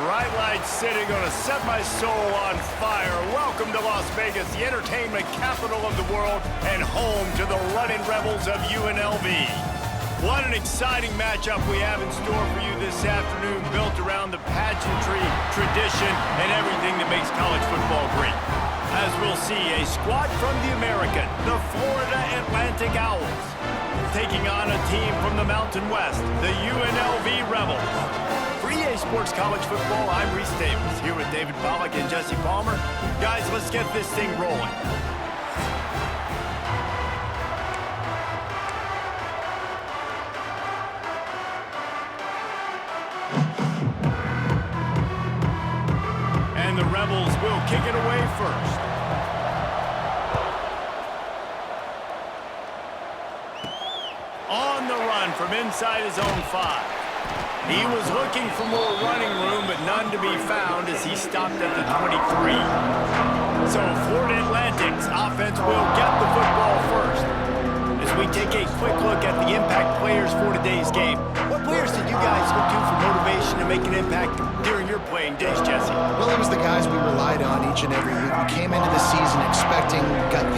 Bright light city gonna set my soul on fire. Welcome to Las Vegas, the entertainment capital of the world and home to the running rebels of UNLV. What an exciting matchup we have in store for you this afternoon, built around the pageantry, tradition, and everything that makes college football great. As we'll see, a squad from the American, the Florida Atlantic Owls, taking on a team from the Mountain West, the UNLV Rebels. For EA Sports College Football, I'm Reese Davis, here with David Pollack and Jesse Palmer. Guys, let's get this thing rolling. And the Rebels will kick it away first. On the run from inside his own 5. He was looking for more running room, but none to be found as he stopped at the 23. So Florida Atlantic's offense will get the football first. As we take a quick look at the impact players for today's game, what players did you guys look to for motivation to make an impact during your playing days, Jesse? Well, it was the guys we relied on each and every week. We came into the season expecting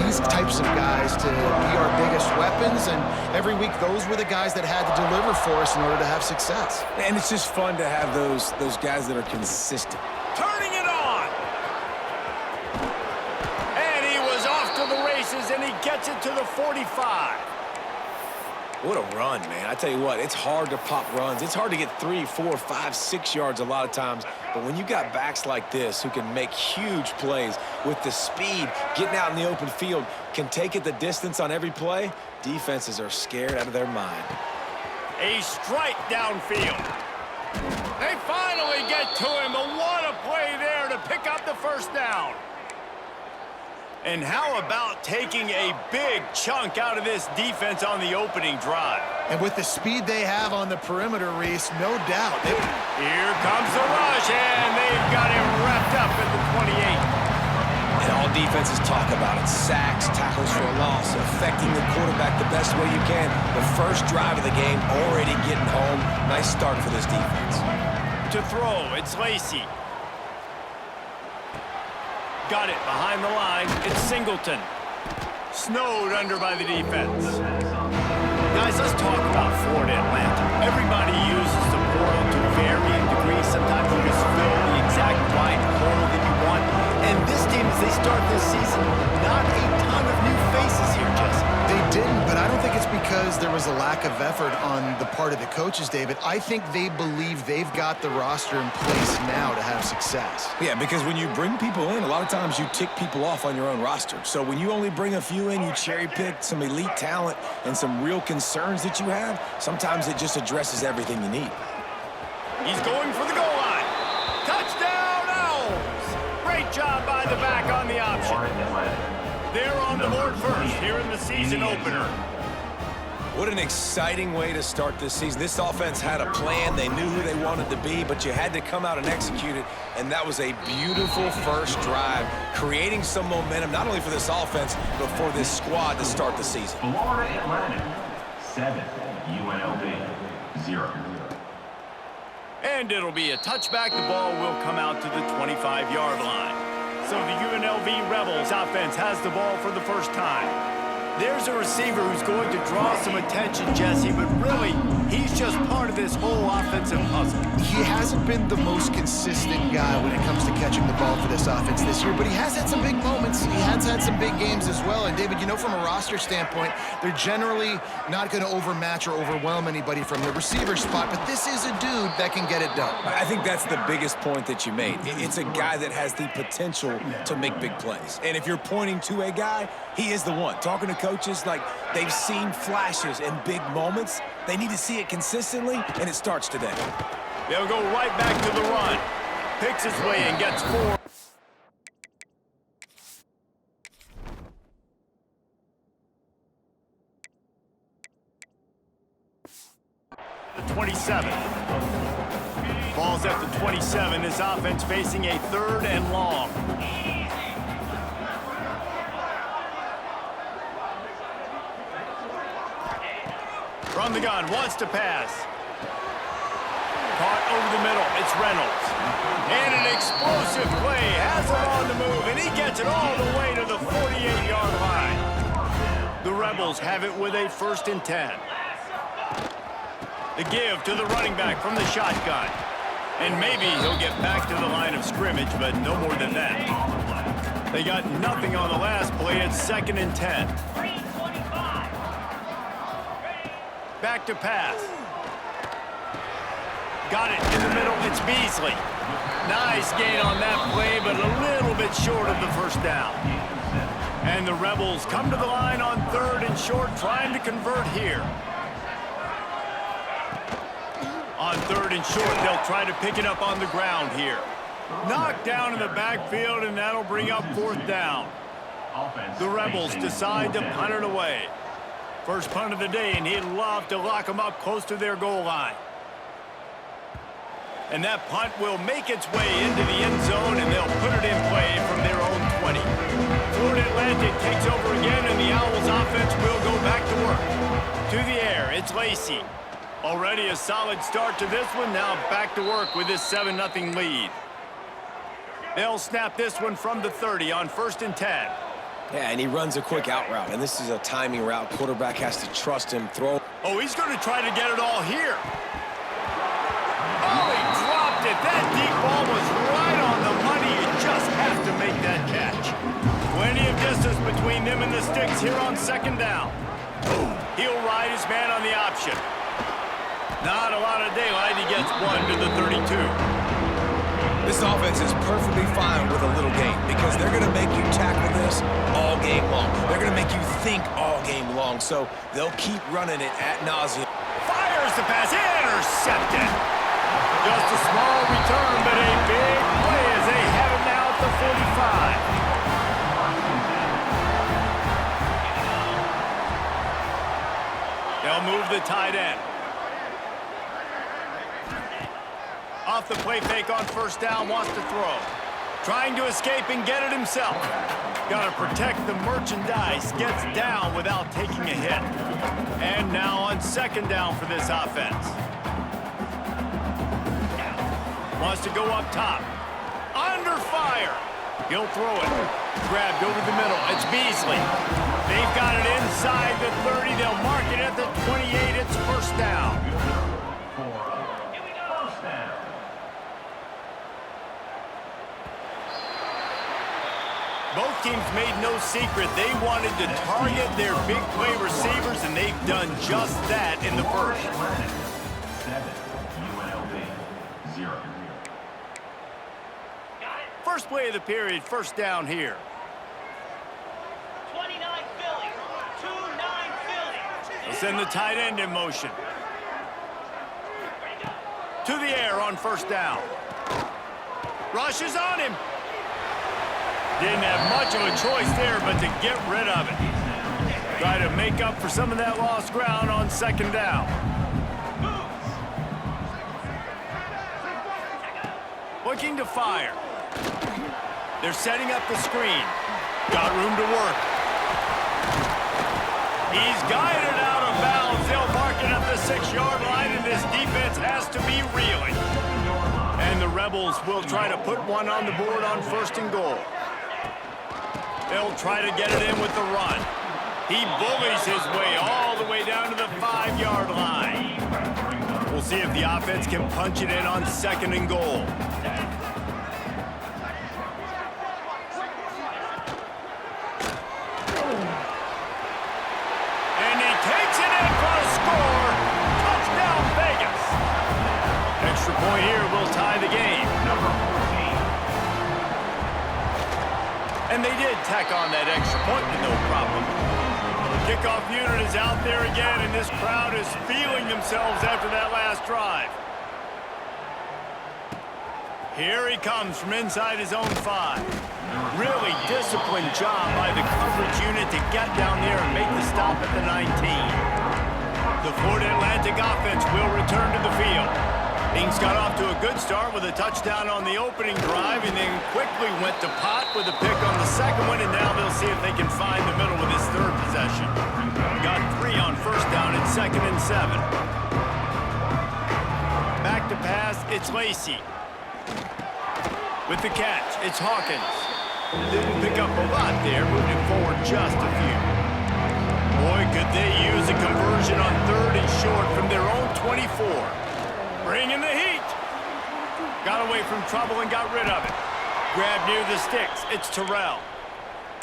these types of guys to be our biggest weapons, and every week those were the guys that had to deliver for us in order to have success. And it's just fun to have those guys that are consistent. Turning it on! And he was off to the races, and he gets it to the 45. What a run, man. I tell you what, it's hard to pop runs. It's hard to get 3, 4, 5, 6 yards a lot of times. But when you got backs like this who can make huge plays with the speed, getting out in the open field, can take it the distance on every play, defenses are scared out of their mind. A strike downfield. They finally get to him, but what a play there to pick up the first down. And how about taking a big chunk out of this defense on the opening drive? And with the speed they have on the perimeter, Reese, no doubt. Here comes the rush, and they've got him wrapped up at the 28. And all defenses talk about it. Sacks, tackles for a loss, affecting the quarterback the best way you can. The first drive of the game, already getting home. Nice start for this defense. To throw, it's Lacey. Got it behind the line. It's Singleton. Snowed under by the defense. Guys, let's talk about Florida Atlanta. Everybody uses the portal to varying degrees. Sometimes you just fill the exact right portal that you want. And this team, as they start this season, not a ton of new faces here, Jesse. They didn't, but I don't think it's because there was a lack of effort on the part of the coaches, David. I think they believe they've got the roster in place now to have success. Yeah, because when you bring people in, a lot of times you tick people off on your own roster. So when you only bring a few in, you cherry-pick some elite talent and some real concerns that you have, sometimes it just addresses everything you need. He's going for the goal line. Touchdown, Owls! Great job by the back on the option. They're on the board first here in the season opener. What an exciting way to start this season. This offense had a plan. They knew who they wanted to be, but you had to come out and execute it, and that was a beautiful first drive, creating some momentum, not only for this offense, but for this squad to start the season. Florida Atlantic, 7, UNLV, 0. And it'll be a touchback. The ball will come out to the 25-yard line. So the UNLV Rebels offense has the ball for the first time. There's a receiver who's going to draw some attention, Jesse, but really, he's just part of this whole offensive puzzle. He hasn't been the most consistent guy when it comes to catching the ball for this offense this year, but he has had some big moments. He has had some big games as well. And, David, you know, from a roster standpoint, they're generally not going to overmatch or overwhelm anybody from the receiver spot, but this is a dude that can get it done. I think that's the biggest point that you made. It's a guy that has the potential to make big plays. And if you're pointing to a guy, he is the one. Talking to coaches, like, they've seen flashes and big moments. They need to see it consistently, and it starts today. They'll go right back to the run. Picks his way and gets 4. The 27. Ball's at the 27. This offense facing a 3rd and long. From the gun, wants to pass. Caught over the middle, it's Reynolds. And an explosive play, has it on the move, and he gets it all the way to the 48-yard line. The Rebels have it with a 1st and 10. The give to the running back from the shotgun. And maybe he'll get back to the line of scrimmage, but no more than that. They got nothing on the last play, it's 2nd and 10. Back to pass. Got it in the middle, it's Beasley. Nice gain on that play, but a little bit short of the first down. And the Rebels come to the line on 3rd and short, trying to convert here. On 3rd and short, they'll try to pick it up on the ground here. Knocked down in the backfield, and that'll bring up 4th down. The Rebels decide to punt it away. First punt of the day, and he'd love to lock them up close to their goal line. And that punt will make its way into the end zone, and they'll put it in play from their own 20. Florida Atlantic takes over again, and the Owls offense will go back to work. To the air, it's Lacey. Already a solid start to this one, now back to work with this 7-0 lead. They'll snap this one from the 30 on 1st and 10. Yeah, and he runs a quick out route, and this is a timing route. Quarterback has to trust him, throw. Oh, he's going to try to get it all here. Oh, he dropped it. That deep ball was right on the money. You just have to make that catch. Plenty of distance between them and the sticks here on 2nd down. He'll ride his man on the option. Not a lot of daylight. He gets 1 to the 32. This offense is perfectly fine with a little game because they're going to make you tackle this all game long. They're going to make you think all game long, so they'll keep running it ad nauseum. Fires the pass, intercepted. Just a small return, but a big play as they have it now at the 45. They'll move the tight end. Off the play fake on 1st down, wants to throw. Trying to escape and get it himself. Got to protect the merchandise. Gets down without taking a hit. And now on 2nd down for this offense. Wants to go up top. Under fire. He'll throw it. Grabbed over the middle. It's Beasley. They've got it inside the 30. They'll mark it at the 28. It's 1st down. Both teams made no secret they wanted to target their big play receivers, and they've done just that in the first. 7, UNLV, 0. First play of the period, 1st down here. 29 Philly, 2-9 Philly. They'll send the tight end in motion. To the air on 1st down. Rushes on him. Didn't have much of a choice there, but to get rid of it. Try to make up for some of that lost ground on 2nd down. Looking to fire. They're setting up the screen. Got room to work. He's guided out of bounds. They'll mark it at the 6-yard line, and this defense has to be reeling. And the Rebels will try to put one on the board on 1st and goal. They'll try to get it in with the run. He bullies his way all the way down to the 5-yard line. We'll see if the offense can punch it in on 2nd and goal. And he takes it in for a score. Touchdown, Vegas. Extra point here will tie the game. Number 14. And they did tack on that extra point with no problem. The kickoff unit is out there again, and this crowd is feeling themselves after that last drive. Here he comes from inside his own 5. Really disciplined job by the coverage unit to get down there and make the stop at the 19. The Florida Atlantic offense will return to the field. Things got off to a good start with a touchdown on the opening drive, and then quickly went to pot with a pick on the 2nd one, and now they'll see if they can find the middle with this 3rd possession. Got 3 on 1st down and 2nd and 7. Back to pass, it's Lacey. With the catch, it's Hawkins. Didn't pick up a lot there, moved it forward just a few. Boy, could they use a conversion on 3rd and short from their own 24. Bringing the heat. Got away from trouble and got rid of it. Grabbed near the sticks. It's Terrell.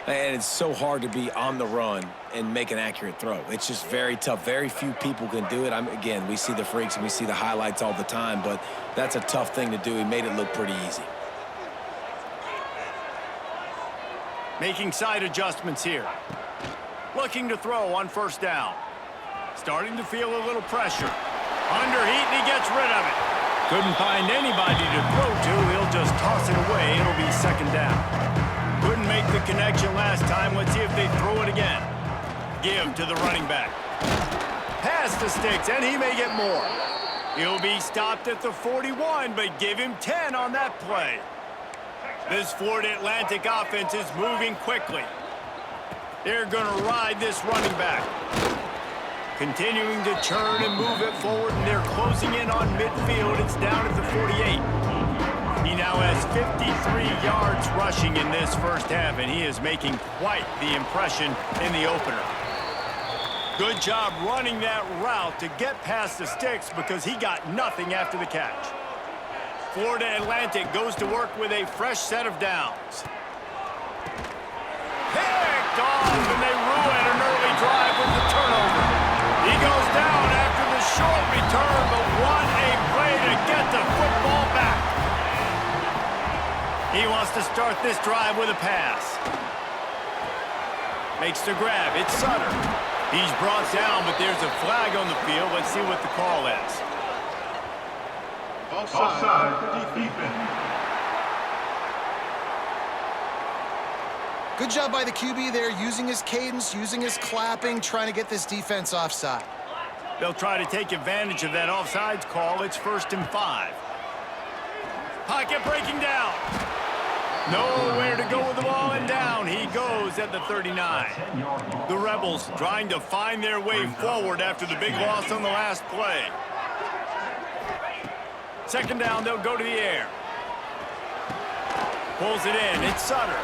And it's so hard to be on the run and make an accurate throw. It's just very tough. Very few people can do it. Again, we see the freaks and we see the highlights all the time, but that's a tough thing to do. He made it look pretty easy. Making side adjustments here. Looking to throw on 1st down. Starting to feel a little pressure. Under heat, and he gets rid of it. Couldn't find anybody to throw to. He'll just toss it it last time. Let's see if they throw it again. Give to the running back. Pass the sticks, and he may get more. He'll be stopped at the 41, but give him 10 on that play. This Florida Atlantic offense is moving quickly. They're going to ride this running back. Continuing to churn and move it forward, and they're closing in on midfield. It's down at the 48. He now has 53 yards rushing in this first half, and he is making quite the impression in the opener. Good job running that route to get past the sticks because he got nothing after the catch. Florida Atlantic goes to work with a fresh set of downs. Picked off, and they ruin an early drive with the turnover. He goes down after the short return, but what a play to get the football back. He wants to start this drive with a pass. Makes the grab. It's Sutter. He's brought down, but there's a flag on the field. Let's see what the call is. Offside, defense. Good job by the QB there, using his cadence, using his clapping, trying to get this defense offside. They'll try to take advantage of that offsides call. It's 1st and 5. Pocket breaking down. Nowhere to go with the ball, and down he goes at the 39. The Rebels trying to find their way forward after the big loss on the last play. 2nd down, they'll go to the air. Pulls it in, it's Sutter.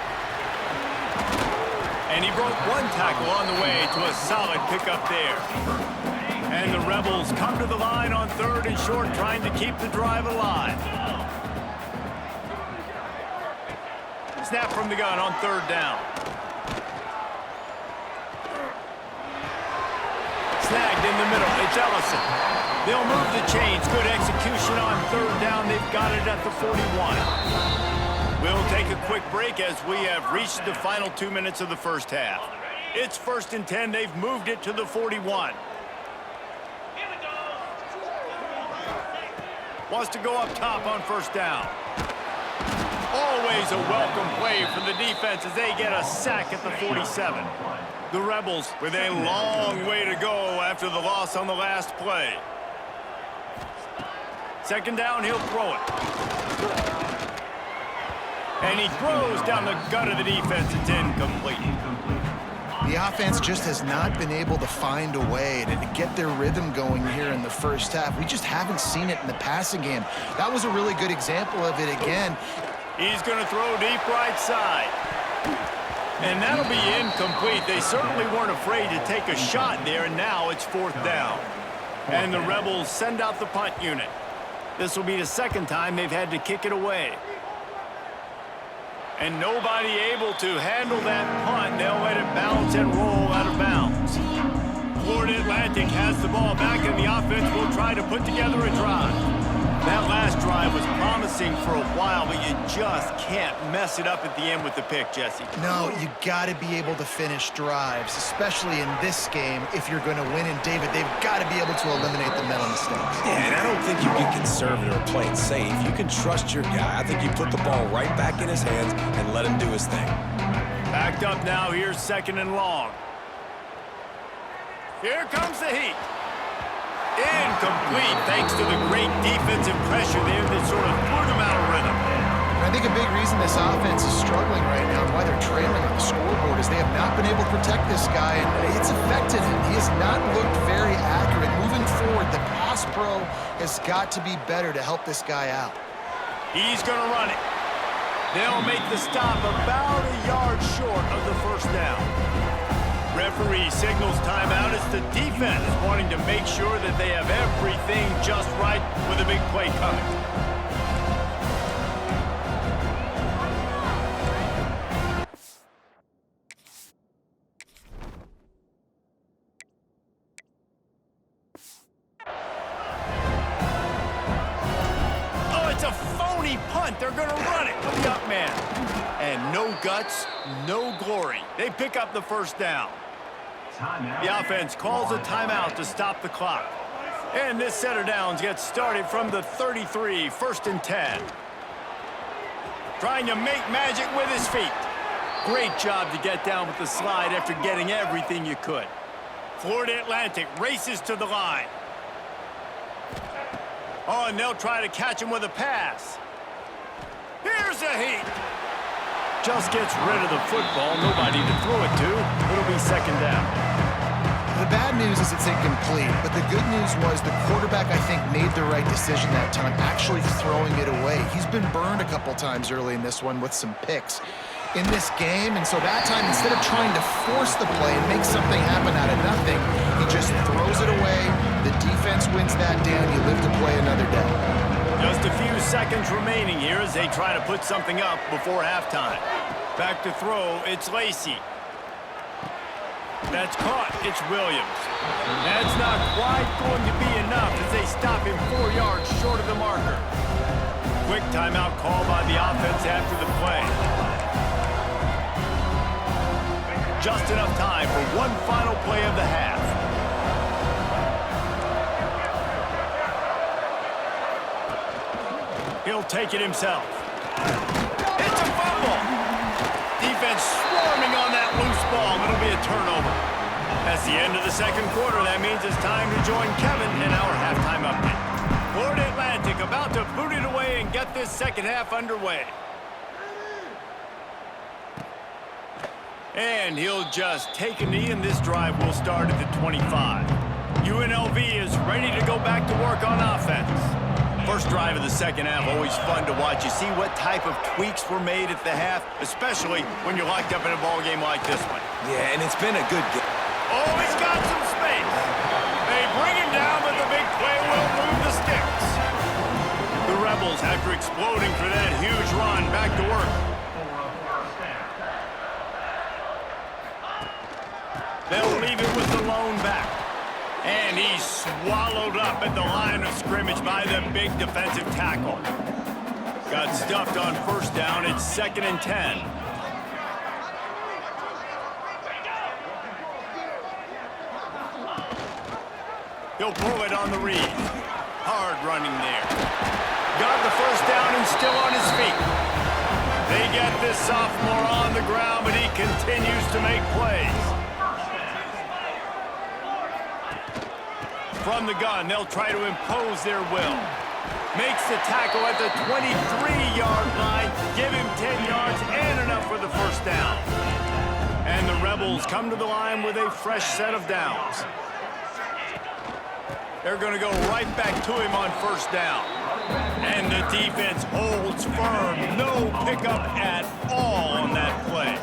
And he broke one tackle on the way to a solid pickup there. And the Rebels come to the line on 3rd and short, trying to keep the drive alive. Snap from the gun on 3rd down. Snagged in the middle. It's Ellison. They'll move the chains. Good execution on 3rd down. They've got it at the 41. We'll take a quick break as we have reached the final 2 minutes of the first half. It's 1st and 10. They've moved it to the 41. Wants to go up top on 1st down. Always a welcome play for the defense as they get a sack at the 47. The Rebels with a long way to go after the loss on the last play. 2nd down, he'll throw it. And he throws down the gut of the defense. It's incomplete. The offense just has not been able to find a way to get their rhythm going here in the first half. We just haven't seen it in the passing game. That was a really good example of it again. He's going to throw deep right side. And that'll be incomplete. They certainly weren't afraid to take a shot there, and now it's 4th down. And the Rebels send out the punt unit. This will be the 2nd time they've had to kick it away. And nobody able to handle that punt. They'll let it bounce and roll out of bounds. Florida Atlantic has the ball back, and the offense will try to put together a drive. That last drive was promising for a while, but you just can't mess it up at the end with the pick, Jesse. No, you got to be able to finish drives, especially in this game. If you're going to win, and David, they've got to be able to eliminate the mental mistakes. Yeah, and I don't think you get conservative or play it safe. You can trust your guy. I think you put the ball right back in his hands and let him do his thing. Backed up now. Here's 2nd and long. Here comes the heat. Incomplete, thanks to the great defensive pressure there that sort of put them out of rhythm. I think a big reason this offense is struggling right now and why they're trailing on the scoreboard is they have not been able to protect this guy, and it's affected him. He has not looked very accurate. Moving forward, the pass pro has got to be better to help this guy out. He's going to run it. They'll make the stop about a yard short of the 1st down. Referee signals timeout. It's the defense wanting to make sure that they have everything just right with a big play coming. Oh, it's a phony punt. They're going to run it with the up man. And no guts, no glory. They pick up the 1st down. The offense calls a timeout to stop the clock. And this set of downs gets started from the 33, 1st and 10. Trying to make magic with his feet. Great job to get down with the slide after getting everything you could. Florida Atlantic races to the line. Oh, and they'll try to catch him with a pass. Here's a heat. Just gets rid of the football. Nobody to throw it to. It'll be second down. The bad news is it's incomplete, but the good news was the quarterback, I think, made the right decision that time, actually throwing it away. He's been burned a couple times early in this one with some picks in this game, and so that time, instead of trying to force the play and make something happen out of nothing, he just throws it away. The defense wins that down. You live to play another day. Just a few seconds remaining here as they try to put something up before halftime. Back to throw, it's Lacey. That's caught, it's Williams. That's not quite going to be enough as they stop him 4 yards short of the marker. Quick timeout call by the offense after the play. Just enough time for one final play of the half. He'll take it himself. It's a fumble. Defense swarming on that loose ball. It'll be a turnover. That's the end of the second quarter. That means it's time to join Kevin in our halftime update. Florida Atlantic about to boot it away and get this second half underway. And he'll just take a knee, and this drive will start at the 25. UNLV is ready to go back to work on offense. First drive of the second half, always fun to watch. You see what type of tweaks were made at the half, especially when you're locked up in a ball game like this one. Yeah, and it's been a good game. Oh, he's got some space. They bring him down, but the big play will move the sticks. The Rebels, after exploding for that huge run, back to work. They'll leave it with the lone back. And he's swallowed up at the line of scrimmage by the big defensive tackle. Got stuffed on first down. It's 2nd and 10. He'll pull it on the read. Hard running there. Got the first down and still on his feet. They get this sophomore on the ground, but he continues to make plays. From the gun, they'll try to impose their will. Makes the tackle at the 23-yard line. Give him 10 yards and enough for the first down. And the Rebels come to the line with a fresh set of downs. They're going to go right back to him on first down. And the defense holds firm. No pickup at all on that play.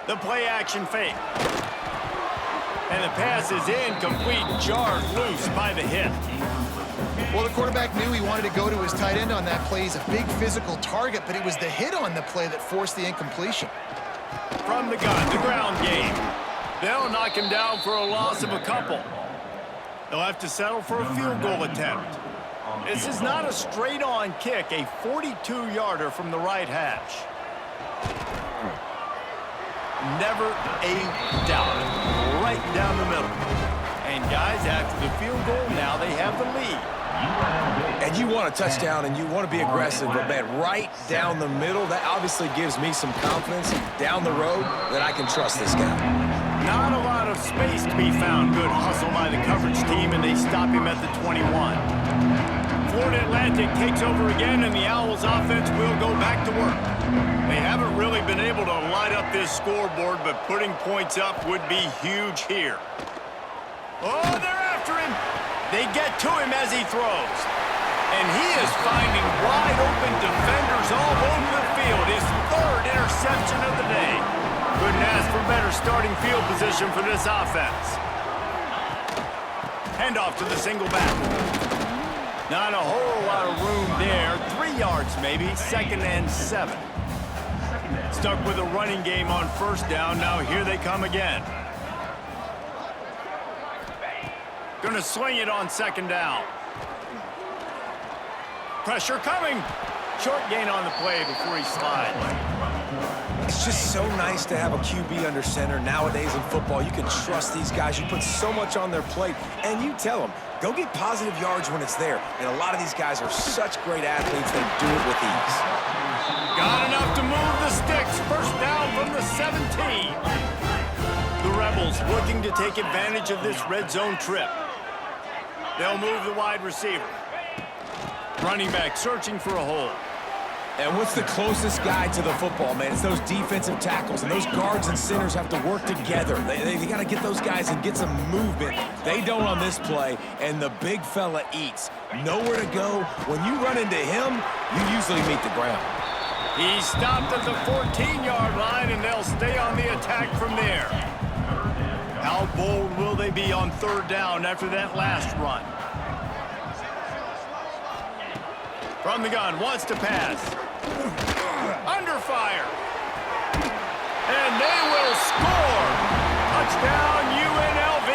The play action fake. And the pass is incomplete, jarred loose by the hit. Well, the quarterback knew he wanted to go to his tight end on that play. He's a big physical target, but it was the hit on the play that forced the incompletion. From the gun, the ground game. They'll knock him down for a loss of a couple. They'll have to settle for a field goal attempt. This is not a straight-on kick, a 42-yarder from the right hash. Never a doubt. Right down the middle. And guys, after the field goal, now they have the lead. And you want a touchdown and you want to be aggressive, but man, right down the middle, that obviously gives me some confidence down the road that I can trust this guy. Not a lot of space to be found. Good hustle by the coverage team, and they stop him at the 21. Florida Atlantic takes over again, and the Owls offense will go back to work. They haven't really been able to light up this scoreboard, but putting points up would be huge here. Oh, they're after him. They get to him as he throws. And he is finding wide open defenders all over the field. His 3rd interception of the day. Couldn't ask for better starting field position for this offense. Handoff to the single back. Not a whole lot of room there. 3 yards maybe, 2nd and 7. Stuck with a running game on first down. Now here they come again. Gonna sling it on 2nd down. Pressure coming. Short gain on the play before he slides. It's just so nice to have a QB under center. Nowadays in football, you can trust these guys. You put so much on their plate, and you tell them, go get positive yards when it's there. And a lot of these guys are such great athletes, they do it with ease. Got enough to move the sticks. First down from the 17. The Rebels looking to take advantage of this red zone trip. They'll move the wide receiver. Running back searching for a hole. And what's the closest guy to the football, man? It's those defensive tackles, and those guards and centers have to work together. They got to get those guys and get some movement. They don't on this play, and the big fella eats. Nowhere to go. When you run into him, you usually meet the ground. He stopped at the 14-yard line, and they'll stay on the attack from there. How bold will they be on third down after that last run? From the gun, wants to pass. Under fire. And they will score. Touchdown UNLV.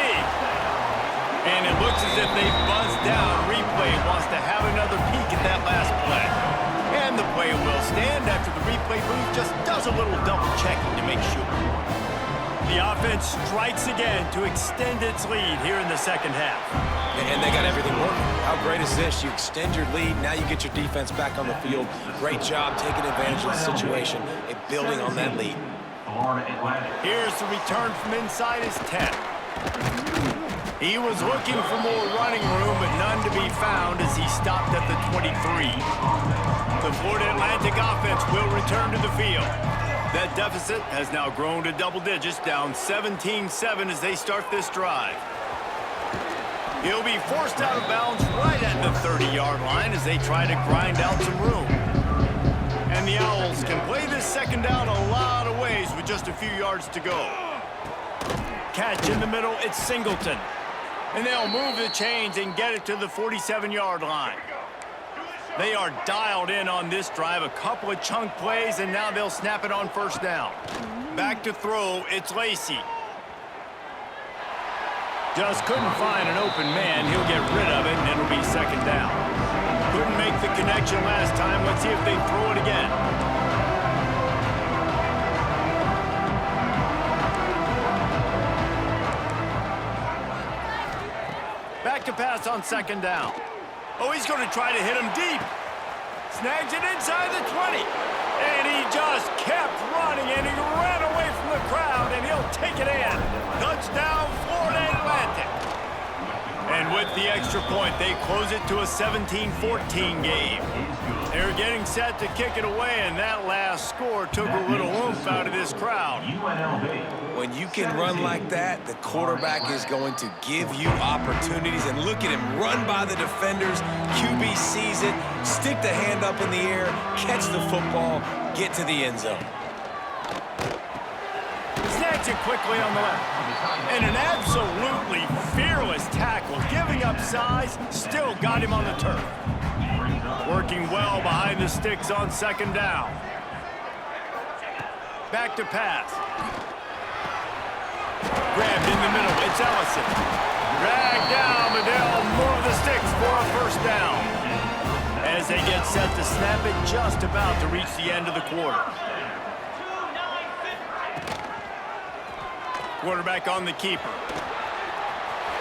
And it looks as if they buzzed down. Replay wants to have another peek at that last play. And the play will stand after the replay booth just does a little double checking to make sure. The offense strikes again to extend its lead here in the second half. And they got everything working. How great is this? You extend your lead, now you get your defense back on the field. Great job taking advantage of the situation and building on that lead. Here's the return from inside his 10. He was looking for more running room, but none to be found as he stopped at the 23. The Florida Atlantic offense will return to the field. That deficit has now grown to double digits, down 17-7 as they start this drive. He'll be forced out of bounds right at the 30-yard line as they try to grind out some room. And the Owls can play this second down a lot of ways with just a few yards to go. Catch in the middle, it's Singleton. And they'll move the chains and get it to the 47-yard line. They are dialed in on this drive, a couple of chunk plays, and now they'll snap it on first down. Back to throw, it's Lacey. Just couldn't find an open man. He'll get rid of it, and it'll be second down. Couldn't make the connection last time. Let's see if they throw it again. Back to pass on second down. Oh, he's going to try to hit him deep. Snags it inside the 20. And he just kept running, and he ran away from the crowd, and he'll take it in. Touchdown, Florida Atlantic. And with the extra point, they close it to a 17-14 game. They're getting set to kick it away, and that last score took a little oomph out of this crowd. When you can run like that, the quarterback is going to give you opportunities. And look at him run by the defenders. QB sees it, stick the hand up in the air, catch the football, get to the end zone. Snags it quickly on the left. And an absolutely fearless tackle, giving up size, still got him on the turf. Working well behind the sticks on second down. Back to pass. Grabbed in the middle, it's Ellison. Dragged down, but they'll move the sticks for a first down. As they get set to snap it, just about to reach the end of the quarter. Quarterback on the keeper.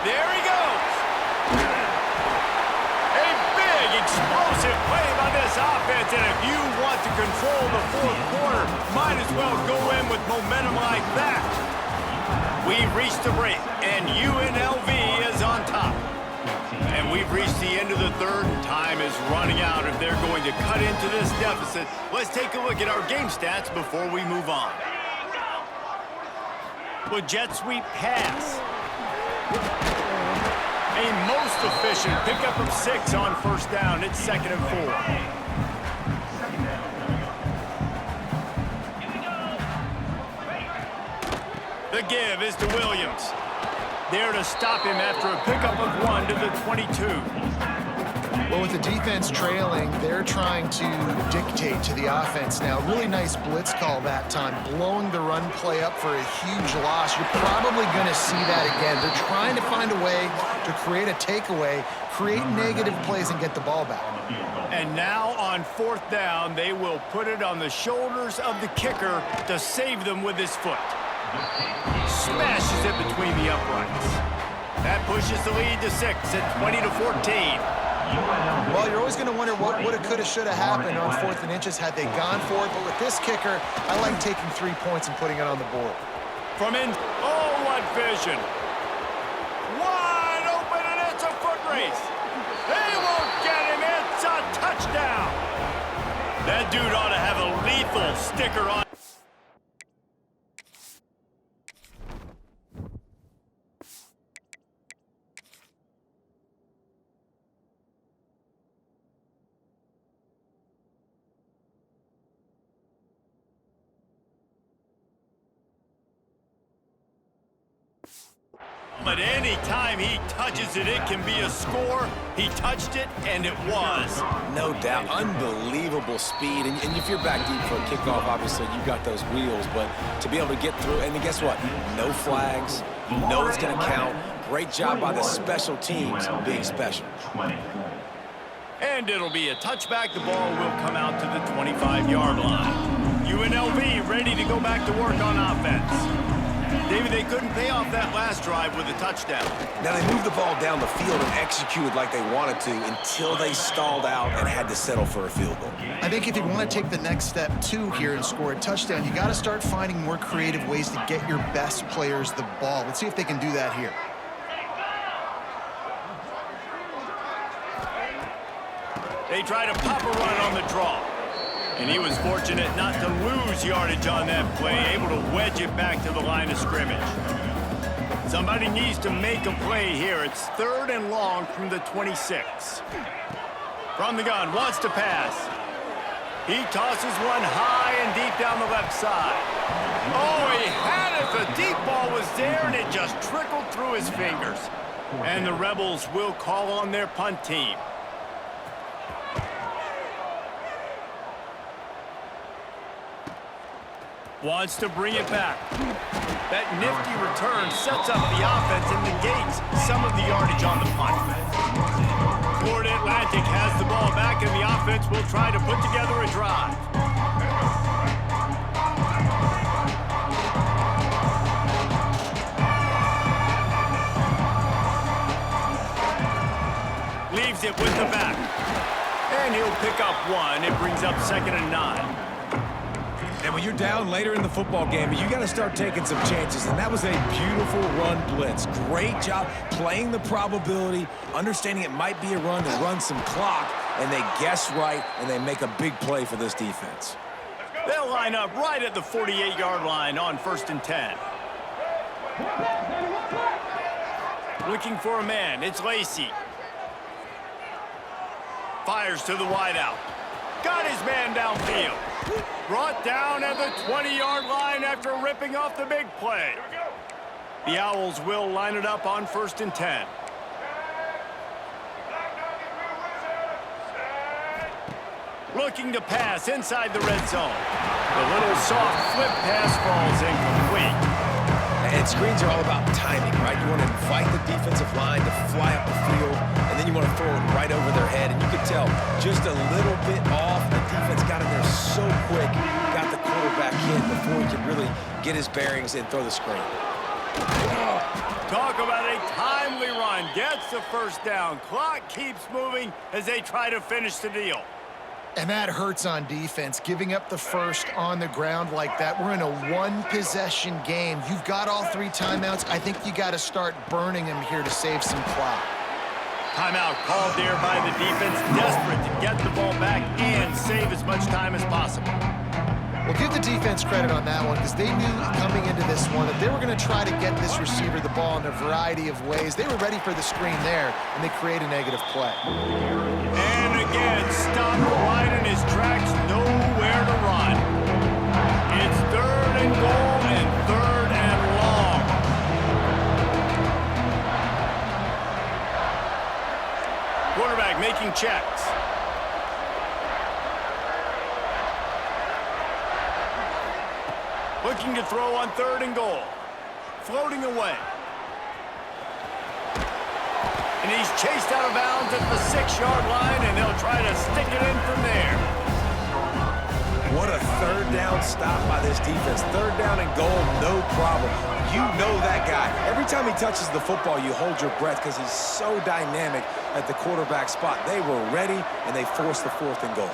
There he goes. A big, explosive play by this offense, and if you want to control the fourth quarter, might as well go in with momentum like that. We've reached the break, and UNLV is on top. And we've reached the end of the third, and time is running out if they're going to cut into this deficit. Let's take a look at our game stats before we move on. Well, jet sweep pass. A most efficient pickup of 6 on first down. It's 2nd and 4. The give is to Williams. There to stop him after a pickup of 1 to the 22. Well, with the defense trailing, they're trying to dictate to the offense now. Really nice blitz call that time, blowing the run play up for a huge loss. You're probably going to see that again. They're trying to find a way to create a takeaway, create negative plays, and get the ball back. And now on 4th down, they will put it on the shoulders of the kicker to save them with his foot. Smashes it between the uprights. That pushes the lead to 6 at 20-14. Well, you're always going to wonder what woulda, coulda, shoulda happened on 4th and inches had they gone for it. But with this kicker, I like taking 3 points and putting it on the board. Oh, what vision. Wide open, and it's a foot race. They won't get him. It's a touchdown. That dude ought to have a lethal sticker on. But any time he touches it, it can be a score. He touched it, and it was. No doubt. Unbelievable speed. And if you're back deep for a kickoff, obviously you've got those wheels. But to be able to get through, and then guess what? No flags. You know it's going to count. Great job by the special teams being special. And it'll be a touchback. The ball will come out to the 25-yard line. UNLV ready to go back to work on offense. David, they couldn't pay off that last drive with a touchdown. Now, they moved the ball down the field and executed like they wanted to until they stalled out and had to settle for a field goal. I think if you want to take the next step, too, here and score a touchdown, you got to start finding more creative ways to get your best players the ball. Let's see if they can do that here. They try to pop a run on the draw. And he was fortunate not to lose yardage on that play, able to wedge it back to the line of scrimmage. Somebody needs to make a play here. It's 3rd and long from the 26. From the gun, wants to pass. He tosses one high and deep down the left side. Oh, he had it. The deep ball was there, and it just trickled through his fingers. And the Rebels will call on their punt team. Wants to bring it back. That nifty return sets up the offense and negates some of the yardage on the punt. Florida Atlantic has the ball back, and the offense will try to put together a drive. Leaves it with the back. And he'll pick up 1. It brings up 2nd and 9. And when you're down later in the football game, you got to start taking some chances. And that was a beautiful run blitz. Great job playing the probability, understanding it might be a run to run some clock, and they guess right, and they make a big play for this defense. They'll line up right at the 48-yard line on 1st and 10. Looking for a man. It's Lacey. Fires to the wideout. Got his man downfield. Brought down at the 20-yard line after ripping off the big play. The Owls will line it up on 1st and 10. Looking to pass inside the red zone. The little soft flip pass falls incomplete. And screens are all about timing, right? You want to invite the defensive line to fly up the field, and then you want to throw it right over their head. And you can tell just a little bit off. The defense got in there so quick, got the quarterback hit before he could really get his bearings and throw the screen. Talk about a timely run. Gets the 1st down. Clock keeps moving as they try to finish the deal. And that hurts on defense, giving up the 1st on the ground like that. We're in a 1-possession game. You've got all 3 timeouts. I think you got to start burning them here to save some clock. Timeout called there by the defense, desperate to get the ball back and save as much time as possible. Well, give the defense credit on that one because they knew coming into this one that they were going to try to get this receiver the ball in a variety of ways. They were ready for the screen there, and they create a negative play. And again, stopped right in his tracks, nowhere to run. It's 3rd and goal and 3rd and long. Quarterback making checks. Looking to throw on 3rd and goal. Floating away. And he's chased out of bounds at the 6-yard line, and they'll try to stick it in from there. What a third down stop by this defense. Third down and goal, no problem. You know that guy. Every time he touches the football, you hold your breath because he's so dynamic at the quarterback spot. They were ready, and they forced the 4th and goal.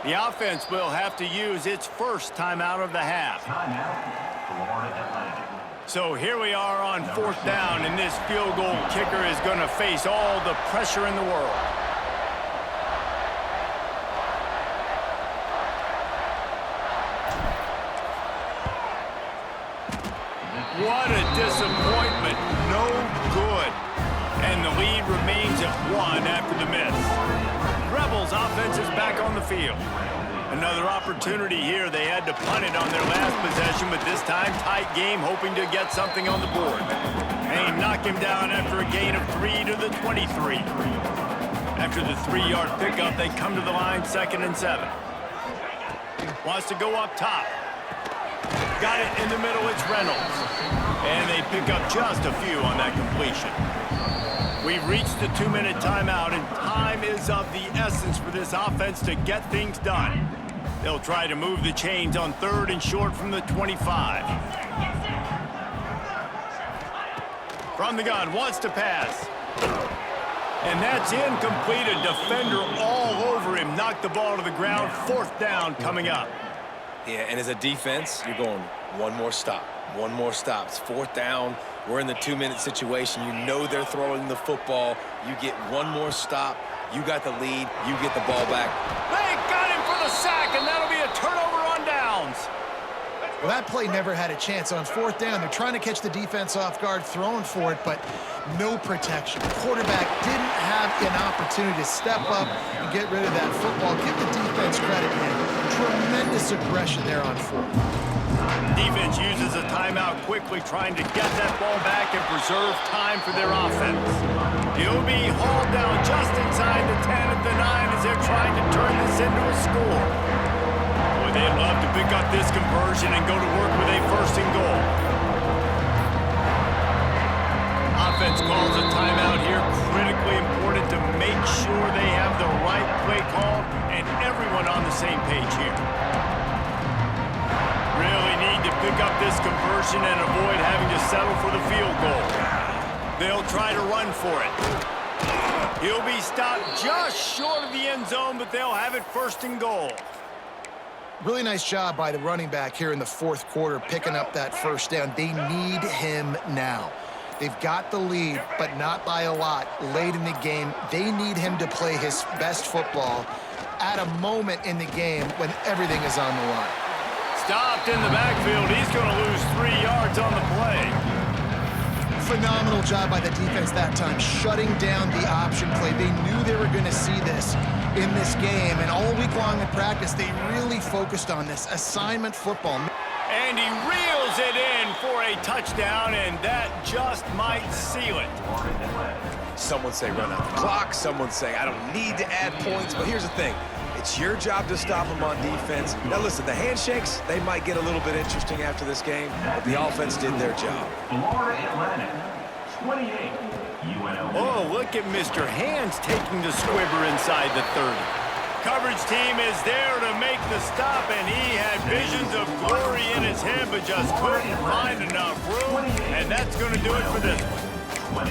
The offense will have to use its first timeout of the half. So here we are on 4th down, and this field goal kicker is going to face all the pressure in the world. What a disappointment. No good. And the lead remains at 1 after the miss. Rebels offense is back on the field. Another opportunity here. They had to punt it on their last possession, but this time tight game, hoping to get something on the board. And he knocked him down after a gain of 3 to the 23. After the 3-yard pickup, they come to the line 2nd and 7. Wants to go up top. Got it in the middle, it's Reynolds. And they pick up just a few on that completion. We've reached the 2-minute timeout, and time is of the essence for this offense to get things done. They'll try to move the chains on 3rd and short from the 25. From the gun, wants to pass. And that's incomplete. A defender all over him. Knocked the ball to the ground. 4th down coming up. Yeah, and as a defense, you're going one more stop. One more stop. It's 4th down. We're in the 2-minute situation. You know they're throwing the football. You get one more stop. You got the lead. You get the ball back. They got him for the sack, and that'll be a turnover on downs. Well, that play never had a chance. On 4th down, they're trying to catch the defense off guard, throwing for it, but no protection. The quarterback didn't have an opportunity to step up and get rid of that football. Give the defense credit, man. Tremendous aggression there on 4th. Defense uses a timeout quickly, trying to get that ball back and preserve time for their offense. He'll be hauled down just inside the 10 at the 9 as they're trying to turn this into a score. Boy, they'd love to pick up this conversion and go to work with a 1st and goal. Offense calls a timeout here. Critically important to make sure they have the right play call and everyone on the same page here. Really need to pick up this conversion and avoid having to settle for the field goal. They'll try to run for it. He'll be stopped just short of the end zone, but they'll have it 1st and goal. Really nice job by the running back here in the 4th quarter, picking up that 1st down. They need him now. They've got the lead, but not by a lot. Late in the game, they need him to play his best football at a moment in the game when everything is on the line. Stopped in the backfield. He's going to lose 3 yards on the play. Phenomenal job by the defense that time, shutting down the option play. They knew they were going to see this in this game, and all week long in practice, they really focused on this assignment football. And he reels it in for a touchdown, and that just might seal it. Someone say run out the clock. Someone say I don't need to add points. But here's the thing. It's your job to stop them on defense. Now listen, the handshakes, they might get a little bit interesting after this game, but the offense did their job. Florida Atlantic, 28, UNLV. Oh, look at Mr. Hands taking the squibber inside the 30. Coverage team is there to make the stop, and he had visions of glory in his head, but just couldn't find enough room, and that's going to do it for this one.